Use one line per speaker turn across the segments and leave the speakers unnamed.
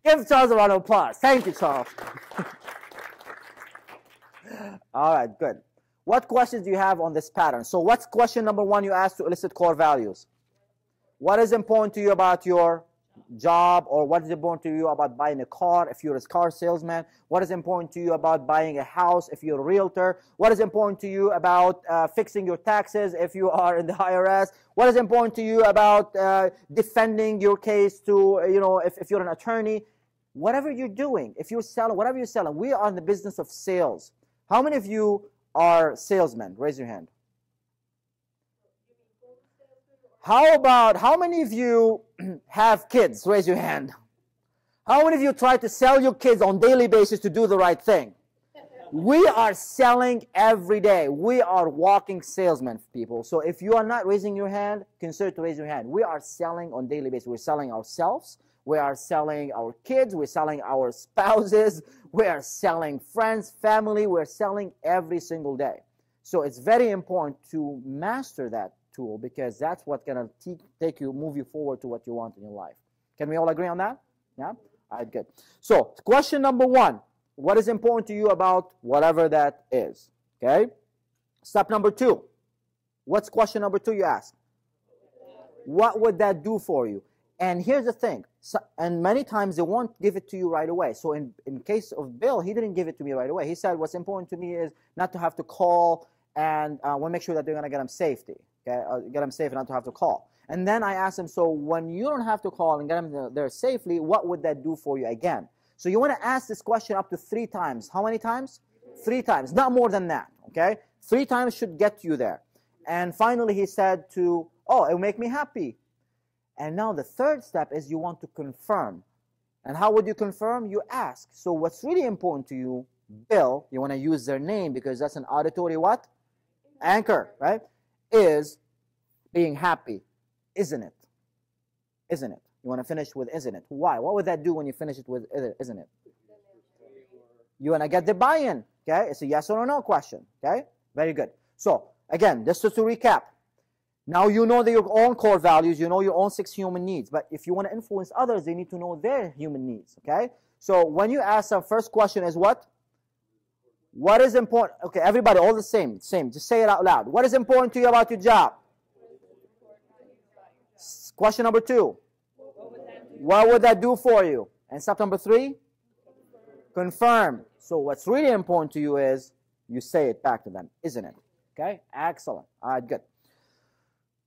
Give Charles a round of applause. Thank you, Charles. All right, good. What questions do you have on this pattern? So what's question number one you asked to elicit core values? What is important to you about your job, or what is important to you about buying a car if you're a car salesman? What is important to you about buying a house if you're a realtor? What is important to you about fixing your taxes if you are in the IRS? What is important to you about defending your case to, if you're an attorney? Whatever you're doing, if you're selling, whatever you're selling, we are in the business of sales. How many of you are salesmen? Raise your hand. How many of you have kids? Raise your hand. How many of you try to sell your kids on a daily basis to do the right thing? We are selling every day. We are walking salesmen, people. So if you are not raising your hand, consider to raise your hand. We are selling on a daily basis. We're selling ourselves. We are selling our kids. We're selling our spouses. We are selling friends, family. We're selling every single day. So it's very important to master that tool, because that's what's going to move you forward to what you want in your life. Can we all agree on that? Yeah? All right, good. So question number one, what is important to you about whatever that is? Okay? Step number two. What's question number two you ask? What would that do for you? And here's the thing, and many times they won't give it to you right away. So in case of Bill, he didn't give it to me right away. He said, what's important to me is not to have to call, and we'll make sure that they're going to get him safety. Okay? Get them safe and not to have to call. And then I asked him, so when you don't have to call and get them there safely, what would that do for you again? So you want to ask this question up to 3 times. How many times? 3 times, not more than that. Okay? 3 times should get you there. And finally he said oh, it'll make me happy. And now the third step is you want to confirm. And how would you confirm? You ask. So what's really important to you, Bill, you want to use their name because that's an auditory what? Anchor, right? Is being happy, isn't it? Isn't it? You want to finish with isn't it? Why? What would that do when you finish it with isn't it? You want to get the buy-in, okay? It's a yes or no question, okay? Very good. So, again, just to recap. Now you know your own core values, you know your own 6 human needs, but if you want to influence others, they need to know their human needs, okay? So when you ask the first question is what? What is important? Okay, everybody, all the same. Just say it out loud. What is important to you about your job? Question number 2. What would that do for you? And step number 3? Confirm. So what's really important to you is you say it back to them, isn't it? Okay, excellent. All right, good.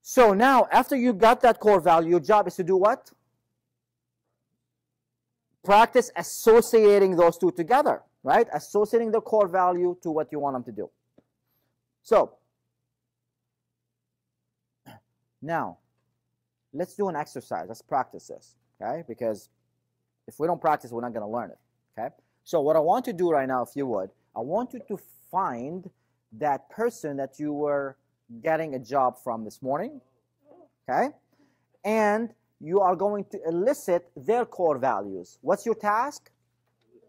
So now, after you got that core value, your job is to do what? Practice associating those two together, right? Associating the core value to what you want them to do. So, now, let's do an exercise. Let's practice this, okay? Because if we don't practice, we're not going to learn it, okay? So what I want to do right now, if you would, I want you to find that person that you were getting a job from this morning, okay? And you are going to elicit their core values. What's your task?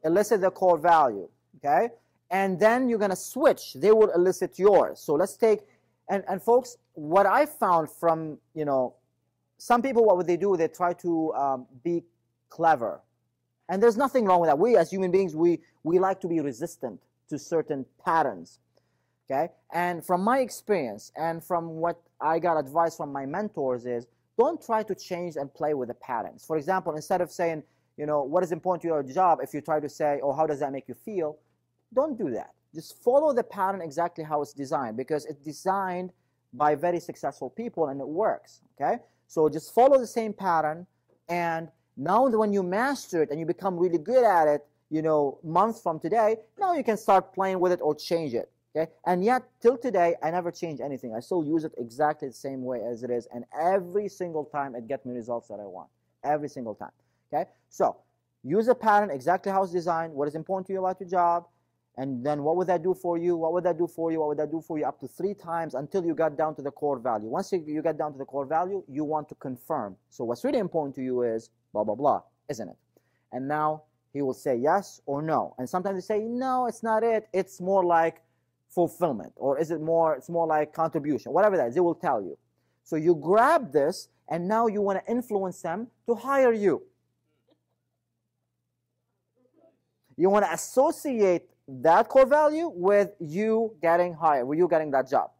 Elicit the core value, okay? And then you're going to switch. They will elicit yours. So let's take, and folks, what I found from, some people, what would they do? They try to be clever. And there's nothing wrong with that. We as human beings, we like to be resistant to certain patterns. Okay? And from my experience and from what I got advice from my mentors is, don't try to change and play with the patterns. For example, instead of saying, what is important to your job, if you try to say, oh, how does that make you feel? Don't do that. Just follow the pattern exactly how it's designed, because it's designed by very successful people and it works. Okay? So just follow the same pattern, and now when you master it and you become really good at it, months from today, now you can start playing with it or change it. Okay? And yet, till today, I never change anything. I still use it exactly the same way as it is, and every single time it gets me results that I want. Every single time. Okay? So, use a pattern exactly how it's designed, what is important to you about your job, and then what would that do for you, what would that do for you, what would that do for you, up to 3 times until you got down to the core value. Once you get down to the core value, you want to confirm. So what's really important to you is blah, blah, blah, isn't it? And now he will say yes or no. And sometimes they say, no, it's not it. It's more like fulfillment, or it's more like contribution, whatever that is, they will tell you. So you grab this, and now you want to influence them to hire you. You want to associate that core value with you getting hired, with you getting that job.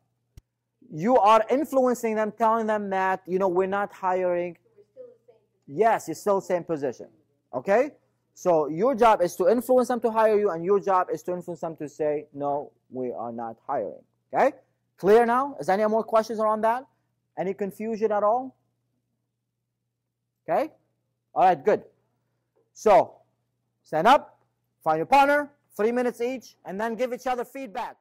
You are influencing them, telling them that, we're not hiring. Yes, you're still the same position. Okay? So your job is to influence them to hire you, and your job is to influence them to say, no, we are not hiring. Okay? Clear now? Is there any more questions around that? Any confusion at all? Okay? All right, good. So, stand up, find your partner, 3 minutes each, and then give each other feedback.